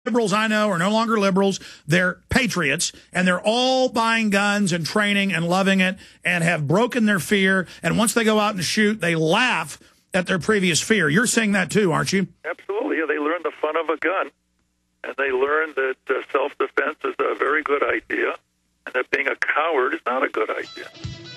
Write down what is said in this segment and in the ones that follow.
liberals I know are no longer liberals. They're patriots, and they're all buying guns and training and loving it and have broken their fear. And once they go out and shoot, they laugh at their previous fear. You're seeing that too, aren't you? Absolutely. Yeah, they learn the fun of a gun, and they learn that self-defense is a very good idea, and that being a coward is not a good idea.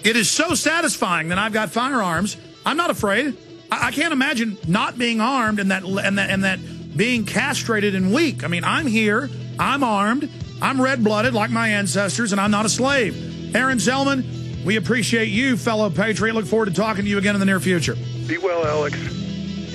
It is so satisfying that I've got firearms. I'm not afraid. I can't imagine not being armed and that being castrated and weak. I mean, I'm here, I'm armed, I'm red-blooded like my ancestors, and I'm not a slave. Aaron Zelman, we appreciate you, fellow patriot. Look forward to talking to you again in the near future. Be well, Alex.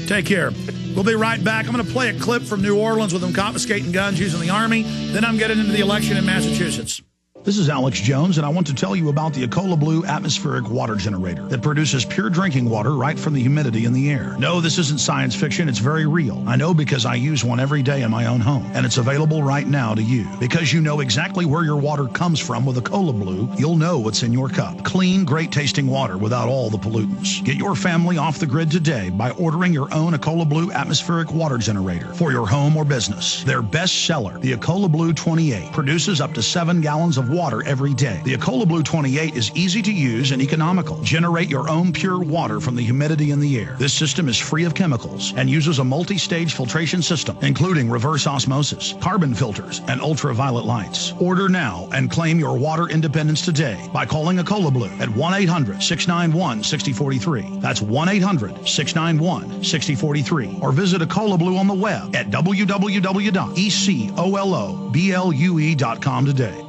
Take care. We'll be right back. I'm going to play a clip from New Orleans with them confiscating guns using the Army. Then I'm getting into the election in Massachusetts. This is Alex Jones, and I want to tell you about the Ecola Blue atmospheric water generator that produces pure drinking water right from the humidity in the air. No, this isn't science fiction. It's very real. I know because I use one every day in my own home, and it's available right now to you. Because you know exactly where your water comes from with Ecola Blue, you'll know what's in your cup. Clean, great-tasting water without all the pollutants. Get your family off the grid today by ordering your own Ecola Blue atmospheric water generator for your home or business. Their best seller, the Ecola Blue 28, produces up to 7 gallons of water every day. The Ecola Blue 28 is easy to use and economical. Generate your own pure water from the humidity in the air. This system is free of chemicals and uses a multi-stage filtration system, including reverse osmosis, carbon filters, and ultraviolet lights. Order now and claim your water independence today by calling Ecola Blue at 1-800-691-6043. That's 1-800-691-6043. Or visit Ecola Blue on the web at www.ecoloblue.com today.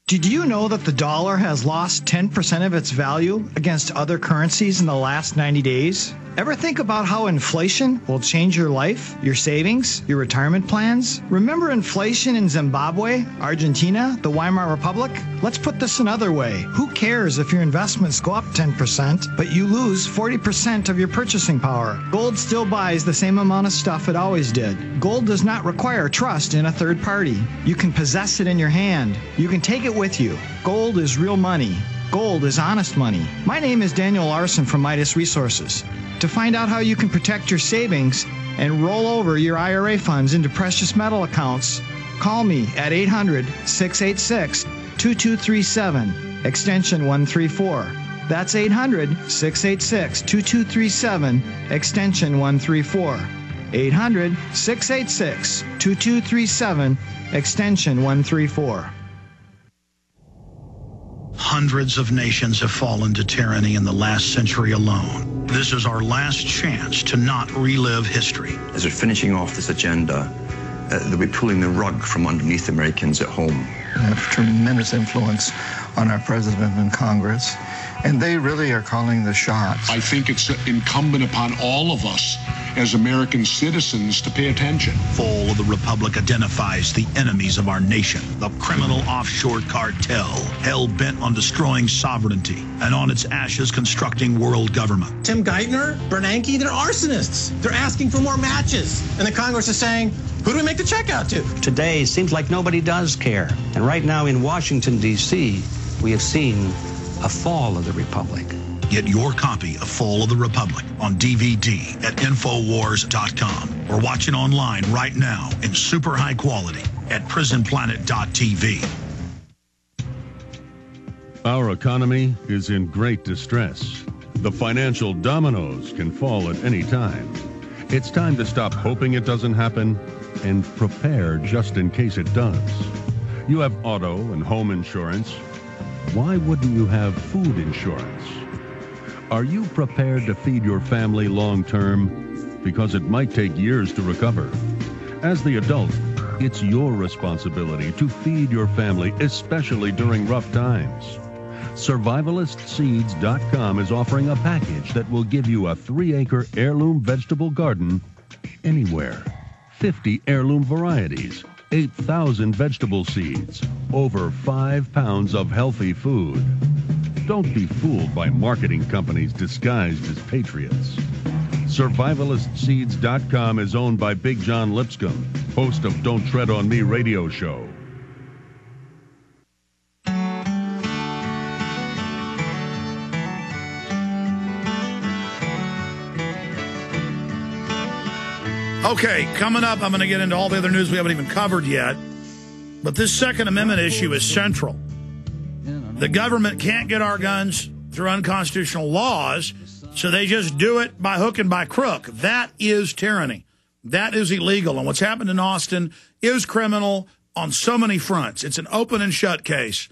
Did you know that the dollar has lost 10% of its value against other currencies in the last 90 days? Ever think about how inflation will change your life, your savings, your retirement plans? Remember inflation in Zimbabwe, Argentina, the Weimar Republic? Let's put this another way. Who cares if your investments go up 10%, but you lose 40% of your purchasing power? Gold still buys the same amount of stuff it always did. Gold does not require trust in a third party. You can possess it in your hand. You can take it with you. Gold is real money. Gold is honest money. My name is Daniel Larson from Midas Resources. To find out how you can protect your savings and roll over your IRA funds into precious metal accounts, call me at 800-686-2237, extension 134. That's 800-686-2237, extension 134. 800-686-2237, extension 134. Hundreds of nations have fallen to tyranny in the last century alone. This is our last chance to not relive history. As we're finishing off this agenda, they'll be pulling the rug from underneath Americans at home. They have tremendous influence on our president and Congress, and they really are calling the shots. I think it's incumbent upon all of us as American citizens to pay attention. Fall of the Republic identifies the enemies of our nation, the criminal offshore cartel, hell-bent on destroying sovereignty, and on its ashes constructing world government. Tim Geithner, Bernanke, they're arsonists. They're asking for more matches. And the Congress is saying, who do we make the check out to? Today, it seems like nobody does care. And right now in Washington, D.C., we have seen a fall of the Republic. Get your copy of Fall of the Republic on DVD at Infowars.com or watch it online right now in super high quality at prisonplanet.tv. Our economy is in great distress. The financial dominoes can fall at any time. It's time to stop hoping it doesn't happen and prepare just in case it does. You have auto and home insurance. Why wouldn't you have food insurance? Are you prepared to feed your family long term? Because it might take years to recover. As the adult, it's your responsibility to feed your family, especially during rough times. Survivalistseeds.com is offering a package that will give you a 3-acre heirloom vegetable garden anywhere. 50 heirloom varieties, 8,000 vegetable seeds, over 5 pounds of healthy food. Don't be fooled by marketing companies disguised as patriots. Survivalistseeds.com is owned by Big John Lipscomb, host of Don't Tread on Me radio show. Okay, coming up, I'm going to get into all the other news we haven't even covered yet. But this Second Amendment issue is central. The government can't get our guns through unconstitutional laws, so they just do it by hook and by crook. That is tyranny. That is illegal. And what's happened in Austin is criminal on so many fronts. It's an open and shut case.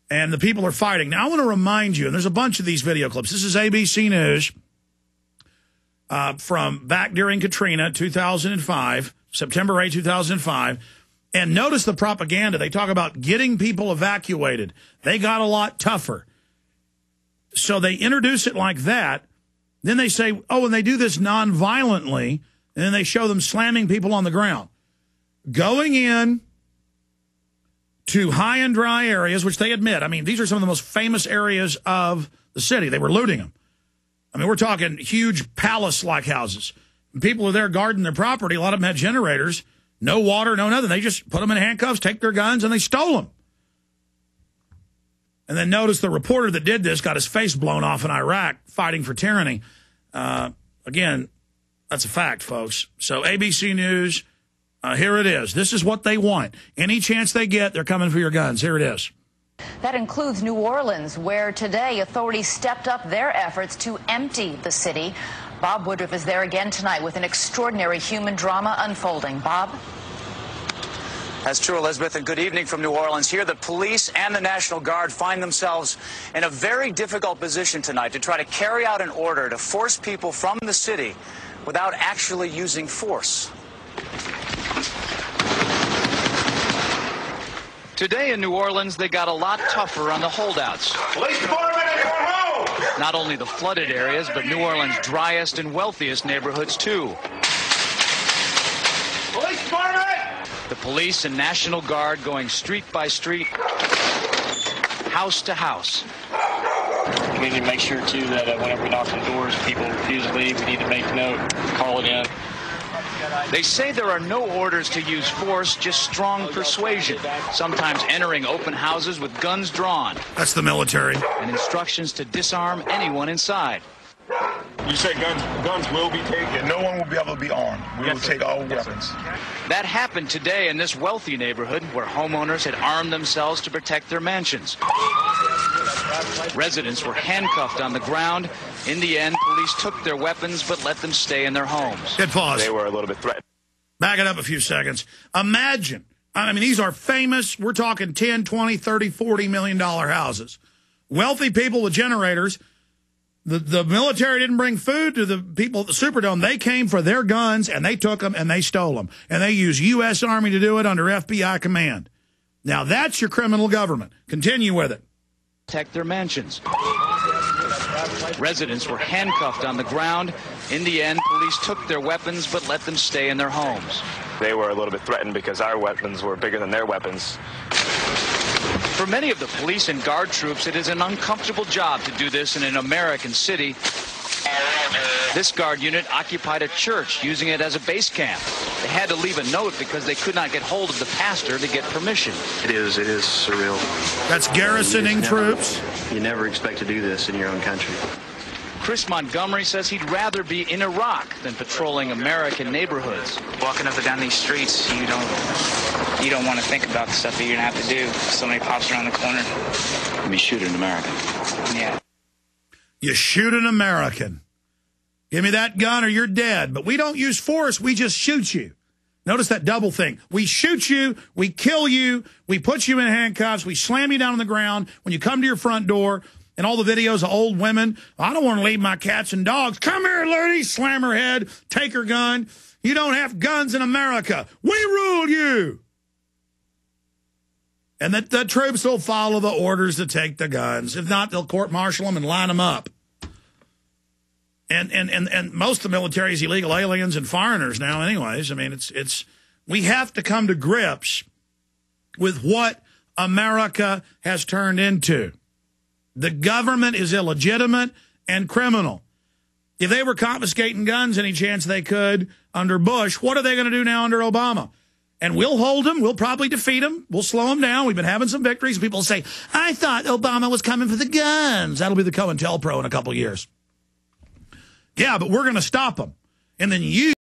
And the people are fighting. Now, I want to remind you, and there's a bunch of these video clips. This is ABC News from back during Katrina, 2005, September 8, 2005. And notice the propaganda. They talk about getting people evacuated. They got a lot tougher. So they introduce it like that. Then they say, oh, and they do this non-violently. And then they show them slamming people on the ground. Going in to high and dry areas, which they admit. I mean, these are some of the most famous areas of the city. They were looting them. I mean, we're talking huge palace-like houses. And people are there guarding their property. A lot of them had generators. No water, no nothing. They just put them in handcuffs, take their guns, and they stole them. And then notice the reporter that did this got his face blown off in Iraq fighting for tyranny. Again, that's a fact, folks. So ABC News, here it is. This is what they want. Any chance they get, they're coming for your guns. Here it is. That includes New Orleans, where today authorities stepped up their efforts to empty the city. Bob Woodruff is there again tonight with an extraordinary human drama unfolding. Bob? That's true, Elizabeth, and good evening from New Orleans. Here, the police and the National Guard find themselves in a very difficult position tonight to try to carry out an order to force people from the city without actually using force. Today in New Orleans, they got a lot tougher on the holdouts. Police department in your home! Not only the flooded areas, but New Orleans' driest and wealthiest neighborhoods, too. Police department! The police and National Guard going street by street, house to house. We need to make sure, too, that whenever we knock on the doors, people refuse to leave. We need to make note, call it in. They say there are no orders to use force, just strong persuasion, sometimes entering open houses with guns drawn. That's the military. And instructions to disarm anyone inside. You say guns will be taken? No one will be able to be armed. We will take all weapons. That happened today in this wealthy neighborhood where homeowners had armed themselves to protect their mansions. Residents were handcuffed on the ground. In the end, police took their weapons but let them stay in their homes. Good pause. They were a little bit threatened. Back it up a few seconds. Imagine, I mean, these are famous, we're talking 10, 20, 30, $40 million houses. Wealthy people with generators. The military didn't bring food to the people at the Superdome. They came for their guns, and they took them, and they stole them. And they used U.S. Army to do it under FBI command. Now, that's your criminal government. Continue with it. Protect their mansions. Residents were handcuffed on the ground. In the end, police took their weapons but let them stay in their homes. They were a little bit threatened because our weapons were bigger than their weapons. For many of the police and guard troops, it is an uncomfortable job to do this in an American city. This guard unit occupied a church, using it as a base camp. They had to leave a note because they could not get hold of the pastor to get permission. It is surreal. That's garrisoning troops. You never expect to do this in your own country. Chris Montgomery says he'd rather be in Iraq than patrolling American neighborhoods. Walking up and down these streets, you don't want to think about the stuff that you're going to have to do. Somebody pops around the corner. Let me shoot an American. Yeah. You shoot an American. Give me that gun or you're dead. But we don't use force. We just shoot you. Notice that double thing. We shoot you. We kill you. We put you in handcuffs. We slam you down on the ground when you come to your front door. And all the videos of old women, I don't want to leave my cats and dogs. Come here, lady. Slam her head. Take her gun. You don't have guns in America. We rule you. And the troops will follow the orders to take the guns. If not, they'll court-martial them and line them up. And most of the military is illegal aliens and foreigners now anyways. I mean, we have to come to grips with what America has turned into. The government is illegitimate and criminal. If they were confiscating guns any chance they could under Bush, what are they going to do now under Obama? And we'll hold them. We'll probably defeat them. We'll slow them down. We've been having some victories. People say, I thought Obama was coming for the guns. That'll be the COINTELPRO in a couple of years. Yeah, but we're going to stop them. And then you